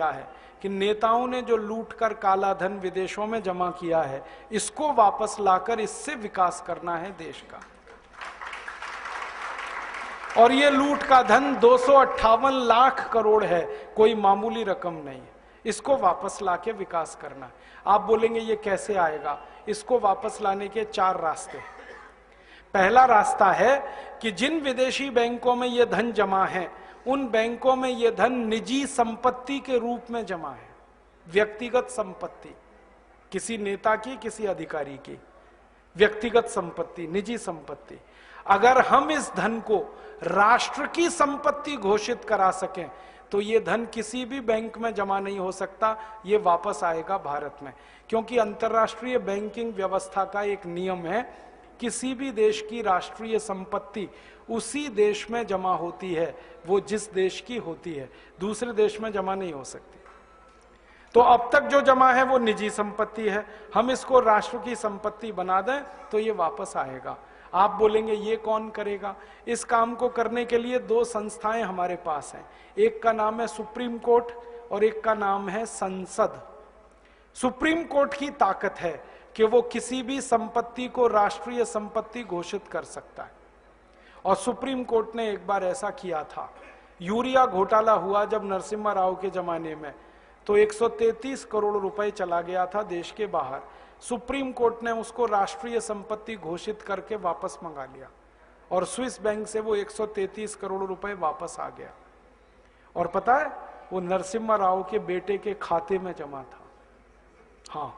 किया है कि नेताओं ने जो लूट कर काला धन विदेशों में जमा किया है, इसको वापस लाकर इससे विकास करना है देश का। और ये लूट का धन 258 लाख करोड़ है, कोई मामूली रकम नहीं है। इसको वापस लाके विकास करना है। आप बोलेंगे ये कैसे आएगा? इसको वापस लाने के 4 रास्ते हैं। पहला रास्ता है कि जिन विदेशी बैंकों में ये धन जमा है, उन बैंकों में ये धन निजी संपत्ति के रूप में जमा है। व्यक्तिगत संपत्ति, किसी नेता की, किसी अधिकारी की व्यक्तिगत संपत्ति, निजी संपत्ति। अगर हम इस धन को राष्ट्र की संपत्ति घोषित करा सकें तो ये धन किसी भी बैंक में जमा नहीं हो सकता, ये वापस आएगा भारत में। क्योंकि अंतर्राष्ट्रीय बैंकिंग व्यवस्था का एक नियम है, किसी भी देश की राष्ट्रीय संपत्ति उसी देश में जमा होती है, वो जिस देश की होती है, दूसरे देश में जमा नहीं हो सकती। तो अब तक जो जमा है वो निजी संपत्ति है, हम इसको राष्ट्र की संपत्ति बना दें तो ये वापस आएगा। आप बोलेंगे ये कौन करेगा? इस काम को करने के लिए 2 संस्थाएं हमारे पास हैं। एक का नाम है सुप्रीम कोर्ट और एक का नाम है संसद। सुप्रीम कोर्ट की ताकत है कि वो किसी भी संपत्ति को राष्ट्रीय संपत्ति घोषित कर सकता है। और सुप्रीम कोर्ट ने एक बार ऐसा किया था, यूरिया घोटाला हुआ जब नरसिम्हा राव के जमाने में, तो 133 करोड़ रुपए चला गया था देश के बाहर। सुप्रीम कोर्ट ने उसको राष्ट्रीय संपत्ति घोषित करके वापस मंगा लिया और स्विस बैंक से वो 133 करोड़ रुपए वापस आ गया। और पता है, वो नरसिम्हा राव के बेटे के खाते में जमा था। हाँ,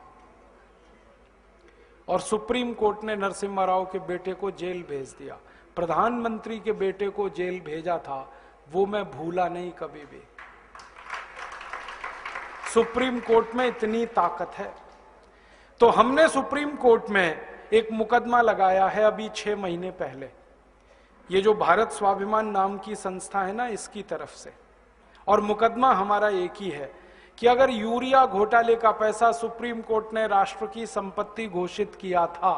और सुप्रीम कोर्ट ने नरसिम्हा राव के बेटे को जेल भेज दिया। प्रधानमंत्री के बेटे को जेल भेजा था, वो मैं भूला नहीं कभी भी। सुप्रीम कोर्ट में इतनी ताकत है। तो हमने सुप्रीम कोर्ट में एक मुकदमा लगाया है अभी 6 महीने पहले, ये जो भारत स्वाभिमान नाम की संस्था है ना, इसकी तरफ से। और मुकदमा हमारा एक ही है कि अगर यूरिया घोटाले का पैसा सुप्रीम कोर्ट ने राष्ट्र की संपत्ति घोषित किया था,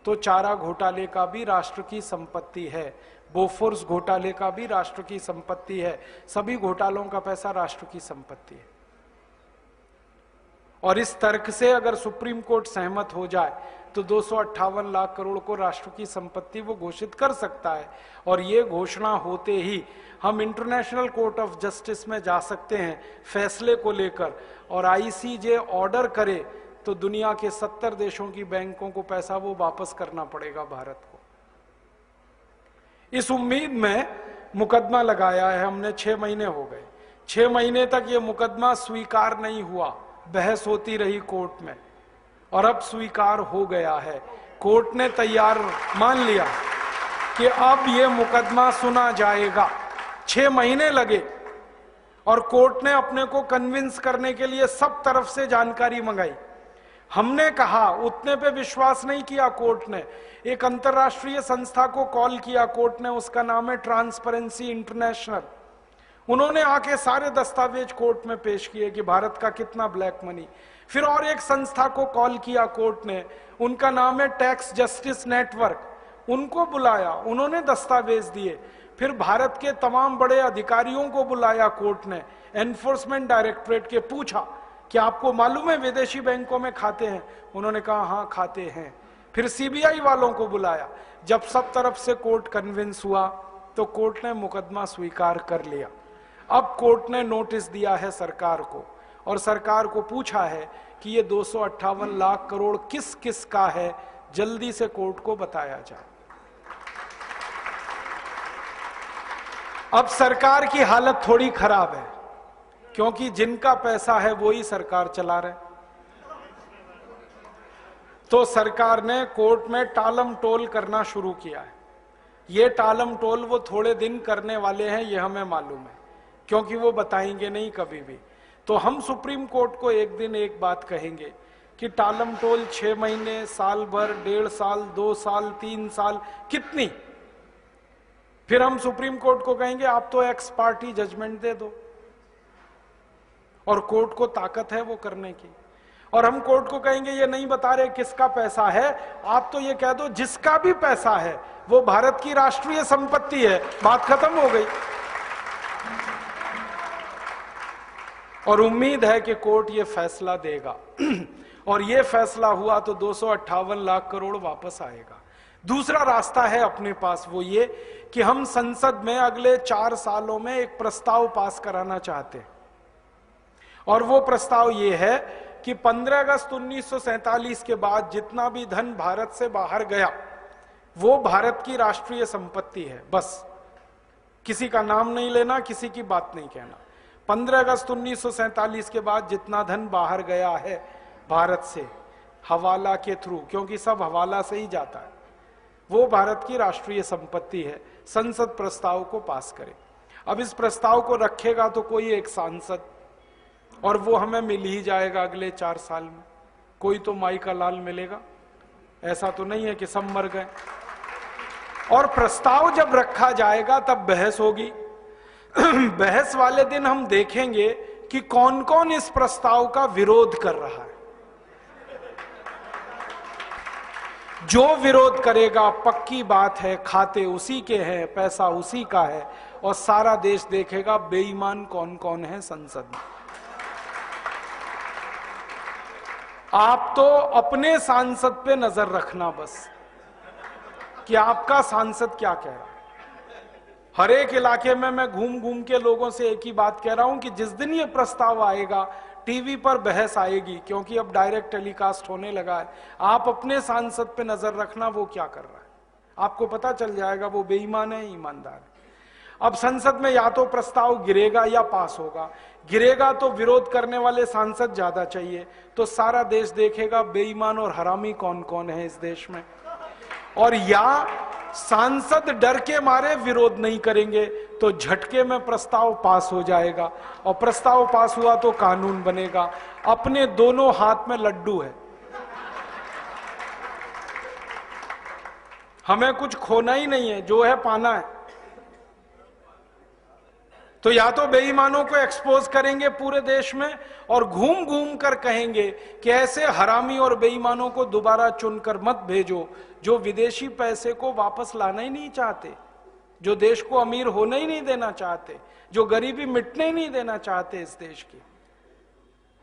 तो चारा घोटाले का भी राष्ट्र की संपत्ति है, बोफोर्स घोटाले का भी राष्ट्र की संपत्ति है, सभी घोटालों का पैसा राष्ट्र की संपत्ति है। और इस तर्क से अगर सुप्रीम कोर्ट सहमत हो जाए तो 258 लाख करोड़ को राष्ट्र की संपत्ति वो घोषित कर सकता है। और ये घोषणा होते ही हम इंटरनेशनल कोर्ट ऑफ जस्टिस में जा सकते हैं फैसले को लेकर, और आईसीजे ऑर्डर करे तो दुनिया के 70 देशों की बैंकों को पैसा वो वापस करना पड़ेगा भारत को। इस उम्मीद में मुकदमा लगाया है हमने। 6 महीने हो गए, 6 महीने तक ये मुकदमा स्वीकार नहीं हुआ, बहस होती रही कोर्ट में, और अब स्वीकार हो गया है। कोर्ट ने तैयार मान लिया कि अब ये मुकदमा सुना जाएगा। 6 महीने लगे और कोर्ट ने अपने को कन्विंस करने के लिए सब तरफ से जानकारी मंगाई। हमने कहा, उतने पे विश्वास नहीं किया कोर्ट ने। एक अंतर्राष्ट्रीय संस्था को कॉल किया कोर्ट ने, उसका नाम है ट्रांसपेरेंसी इंटरनेशनल। उन्होंने आके सारे दस्तावेज कोर्ट में पेश किए कि भारत का कितना ब्लैक मनी। फिर और एक संस्था को कॉल किया कोर्ट ने, उनका नाम है टैक्स जस्टिस नेटवर्क। उनको बुलाया, उन्होंने दस्तावेज दिए। फिर भारत के तमाम बड़े अधिकारियों को बुलाया कोर्ट ने, एनफोर्समेंट डायरेक्टरेट के, पूछा कि आपको मालूम है विदेशी बैंकों में खाते हैं? उन्होंने कहा हाँ खाते हैं। फिर सीबीआई वालों को बुलाया। जब सब तरफ से कोर्ट कन्विंस हुआ तो कोर्ट ने मुकदमा स्वीकार कर लिया। अब कोर्ट ने नोटिस दिया है सरकार को, और सरकार को पूछा है कि ये 258 लाख करोड़ किस किस का है, जल्दी से कोर्ट को बताया जाए। अब सरकार की हालत थोड़ी खराब है, क्योंकि जिनका पैसा है वो ही सरकार चला रहे। तो सरकार ने कोर्ट में टालम टोल करना शुरू किया है। ये टालम टोल वो थोड़े दिन करने वाले हैं, ये हमें मालूम है, क्योंकि वो बताएंगे नहीं कभी भी। तो हम सुप्रीम कोर्ट को एक दिन एक बात कहेंगे कि टालम टोल 6 महीने, साल भर, 1.5 साल, 2 साल, 3 साल, कितनी? फिर हम सुप्रीम कोर्ट को कहेंगे आप तो एक्स पार्टी जजमेंट दे दो, और कोर्ट को ताकत है वो करने की। और हम कोर्ट को कहेंगे ये नहीं बता रहे किसका पैसा है, आप तो ये कह दो जिसका भी पैसा है वो भारत की राष्ट्रीय संपत्ति है, बात खत्म हो गई। और उम्मीद है कि कोर्ट ये फैसला देगा और ये फैसला हुआ तो 258 लाख करोड़ वापस आएगा। दूसरा रास्ता है अपने पास, वो ये कि हम संसद में अगले 4 सालों में एक प्रस्ताव पास कराना चाहते हैं, और वो प्रस्ताव ये है कि 15 अगस्त 1947 के बाद जितना भी धन भारत से बाहर गया वो भारत की राष्ट्रीय संपत्ति है। बस किसी का नाम नहीं लेना, किसी की बात नहीं कहना। 15 अगस्त 1947 के बाद जितना धन बाहर गया है भारत से हवाला के थ्रू, क्योंकि सब हवाला से ही जाता है, वो भारत की राष्ट्रीय संपत्ति है। संसद प्रस्ताव को पास करे। अब इस प्रस्ताव को रखेगा तो कोई एक सांसद, और वो हमें मिल ही जाएगा अगले 4 साल में। कोई तो माई का लाल मिलेगा, ऐसा तो नहीं है कि सब मर गए। और प्रस्ताव जब रखा जाएगा तब बहस होगी। बहस वाले दिन हम देखेंगे कि कौन कौन इस प्रस्ताव का विरोध कर रहा है। जो विरोध करेगा पक्की बात है खाते उसी के हैं, पैसा उसी का है, और सारा देश देखेगा बेईमान कौन कौन है संसद में। आप तो अपने सांसद पे नजर रखना बस, कि आपका सांसद क्या कह रहा है। हर एक इलाके में मैं घूम घूम के लोगों से एक ही बात कह रहा हूं कि जिस दिन ये प्रस्ताव आएगा टीवी पर बहस आएगी, क्योंकि अब डायरेक्ट टेलीकास्ट होने लगा है। आप अपने सांसद पे नजर रखना वो क्या कर रहा है, आपको पता चल जाएगा वो बेईमान है ईमानदार है। अब संसद में या तो प्रस्ताव गिरेगा या पास होगा। गिरेगा तो विरोध करने वाले सांसद ज्यादा चाहिए, तो सारा देश देखेगा बेईमान और हरामी कौन कौन है इस देश में। और या सांसद डर के मारे विरोध नहीं करेंगे तो झटके में प्रस्ताव पास हो जाएगा, और प्रस्ताव पास हुआ तो कानून बनेगा। अपने दोनों हाथ में लड्डू है, हमें कुछ खोना ही नहीं है, जो है पाना है। तो या तो बेईमानों को एक्सपोज करेंगे पूरे देश में, और घूम घूम कर कहेंगे कि ऐसे हरामी और बेईमानों को दोबारा चुनकर मत भेजो, जो विदेशी पैसे को वापस लाना ही नहीं चाहते, जो देश को अमीर होने ही नहीं देना चाहते, जो गरीबी मिटने ही नहीं देना चाहते इस देश की।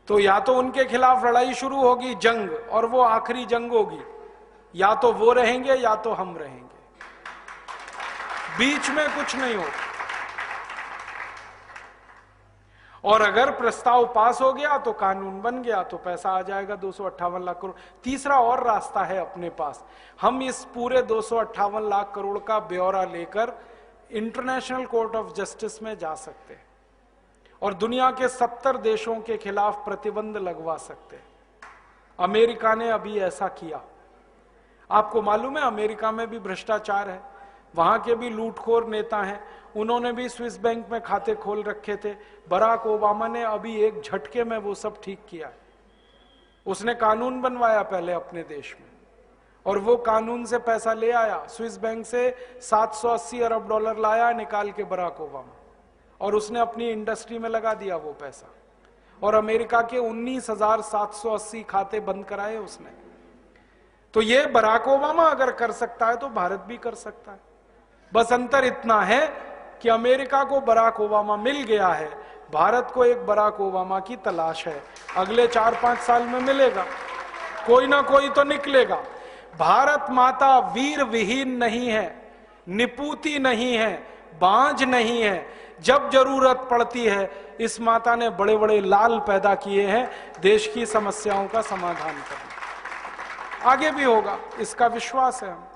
तो या तो उनके खिलाफ लड़ाई शुरू होगी, जंग, और वो आखिरी जंग होगी। या तो वो रहेंगे या तो हम रहेंगे, बीच में कुछ नहीं होगा। और अगर प्रस्ताव पास हो गया तो कानून बन गया, तो पैसा आ जाएगा 258 लाख करोड़। तीसरा और रास्ता है अपने पास, हम इस पूरे 258 लाख करोड़ का ब्यौरा लेकर इंटरनेशनल कोर्ट ऑफ जस्टिस में जा सकते हैं और दुनिया के 70 देशों के खिलाफ प्रतिबंध लगवा सकते हैं। अमेरिका ने अभी ऐसा किया। आपको मालूम है अमेरिका में भी भ्रष्टाचार है, वहां के भी लूटखोर नेता हैं, उन्होंने भी स्विस बैंक में खाते खोल रखे थे। बराक ओबामा ने अभी एक झटके में वो सब ठीक किया है। उसने कानून बनवाया पहले अपने देश में, और वो कानून से पैसा ले आया। स्विस बैंक से 780 अरब डॉलर लाया निकाल के बराक ओबामा, और उसने अपनी इंडस्ट्री में लगा दिया वो पैसा। और अमेरिका के 19,780 खाते बंद कराए उसने। तो ये बराक ओबामा अगर कर सकता है तो भारत भी कर सकता है। बस अंतर इतना है कि अमेरिका को बराक ओबामा मिल गया है, भारत को एक बराक ओबामा की तलाश है। अगले 4-5 साल में मिलेगा, कोई ना कोई तो निकलेगा। भारत माता वीर विहीन नहीं है, निपूती नहीं है, बांझ नहीं है। जब जरूरत पड़ती है इस माता ने बड़े बड़े लाल पैदा किए हैं देश की समस्याओं का समाधान करने। आगे भी होगा, इसका विश्वास है हम।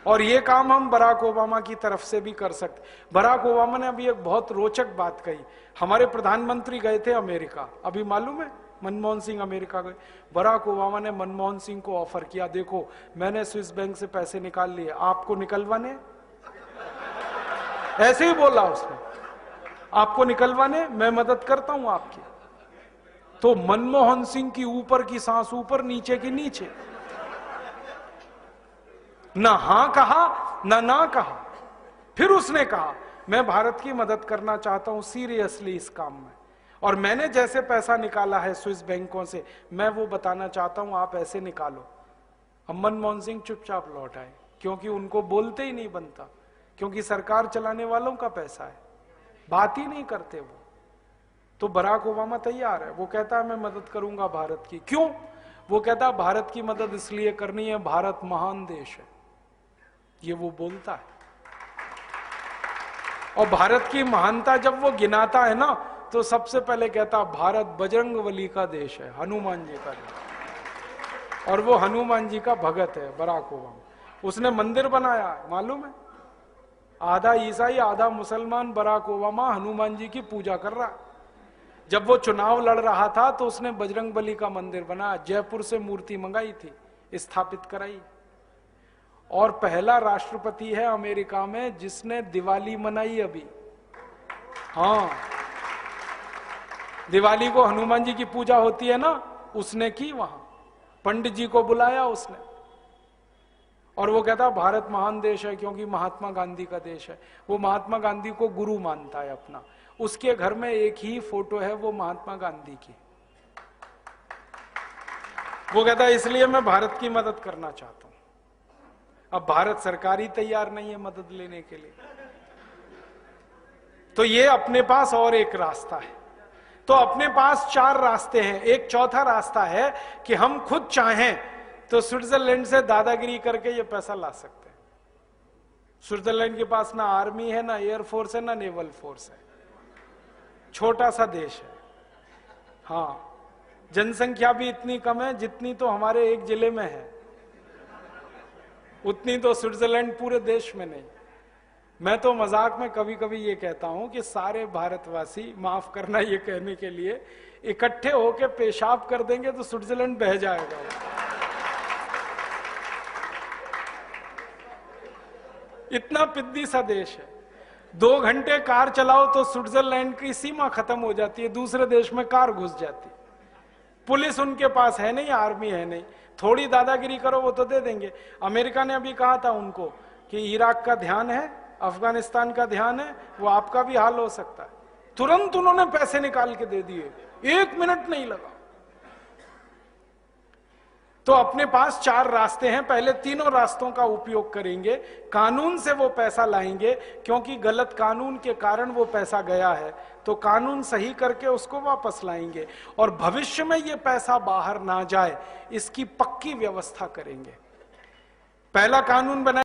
और ये काम हम बराक ओबामा की तरफ से भी कर सकते। बराक ओबामा ने अभी एक बहुत रोचक बात कही। हमारे प्रधानमंत्री गए थे अमेरिका, अभी मालूम है मनमोहन सिंह अमेरिका गए। बराक ओबामा ने मनमोहन सिंह को ऑफर किया, देखो मैंने स्विस बैंक से पैसे निकाल लिए, आपको निकलवाने? ऐसे ही बोला उसने, आपको निकलवाने, मैं मदद करता हूं आपकी। तो मनमोहन सिंह की ऊपर की सांस ऊपर, नीचे की नीचे, ना हां कहा ना कहा। फिर उसने कहा मैं भारत की मदद करना चाहता हूं सीरियसली इस काम में, और मैंने जैसे पैसा निकाला है स्विस बैंकों से मैं वो बताना चाहता हूं, आप ऐसे निकालो। अब मनमोहन सिंह चुपचाप लौट आए, क्योंकि उनको बोलते ही नहीं बनता, क्योंकि सरकार चलाने वालों का पैसा है, बात ही नहीं करते वो। तो बराक ओबामा तैयार है, वो कहता है मैं मदद करूंगा भारत की। क्यों? वो कहता है भारत की मदद इसलिए करनी है, भारत महान देश है, ये वो बोलता है। और भारत की महानता जब वो गिनाता है ना, तो सबसे पहले कहता भारत बजरंगबली का देश है, हनुमान जी का देश। और वो हनुमान जी का भगत है बराक ओबामा। उसने मंदिर बनाया, मालूम है, आधा ईसाई आधा मुसलमान बराक ओबामा हनुमान जी की पूजा कर रहा। जब वो चुनाव लड़ रहा था तो उसने बजरंगबली का मंदिर बनाया, जयपुर से मूर्ति मंगाई थी, स्थापित कराई। और पहला राष्ट्रपति है अमेरिका में जिसने दिवाली मनाई अभी। हाँ, दिवाली को हनुमान जी की पूजा होती है ना, उसने की वहां, पंडित जी को बुलाया उसने। और वो कहता भारत महान देश है क्योंकि महात्मा गांधी का देश है। वो महात्मा गांधी को गुरु मानता है अपना। उसके घर में एक ही फोटो है, वो महात्मा गांधी की। वो कहता है इसलिए मैं भारत की मदद करना चाहता हूं। अब भारत सरकार ही तैयार नहीं है मदद लेने के लिए। तो ये अपने पास और एक रास्ता है। तो अपने पास 4 रास्ते हैं। एक चौथा रास्ता है कि हम खुद चाहें तो स्विट्जरलैंड से दादागिरी करके ये पैसा ला सकते हैं। स्विट्जरलैंड के पास ना आर्मी है, ना एयरफोर्स है, ना नेवल फोर्स है, छोटा सा देश है। हाँ, जनसंख्या भी इतनी कम है जितनी तो हमारे एक जिले में है, उतनी तो स्विट्जरलैंड पूरे देश में नहीं। मैं तो मजाक में कभी कभी ये कहता हूं कि सारे भारतवासी, माफ करना ये कहने के लिए, इकट्ठे होके पेशाब कर देंगे तो स्विट्जरलैंड बह जाएगा। इतना पिद्दी सा देश है। 2 घंटे कार चलाओ तो स्विट्जरलैंड की सीमा खत्म हो जाती है, दूसरे देश में कार घुस जाती है। पुलिस उनके पास है नहीं, आर्मी है नहीं, थोड़ी दादागिरी करो वो तो दे देंगे। अमेरिका ने अभी कहा था उनको कि इराक का ध्यान है, अफगानिस्तान का ध्यान है, वो आपका भी हाल हो सकता है। तुरंत उन्होंने पैसे निकाल के दे दिए, 1 मिनट नहीं लगा। तो अपने पास 4 रास्ते हैं। पहले तीनों रास्तों का उपयोग करेंगे। कानून से वो पैसा लाएंगे, क्योंकि गलत कानून के कारण वो पैसा गया है, तो कानून सही करके उसको वापस लाएंगे। और भविष्य में ये पैसा बाहर ना जाए, इसकी पक्की व्यवस्था करेंगे। पहला कानून बना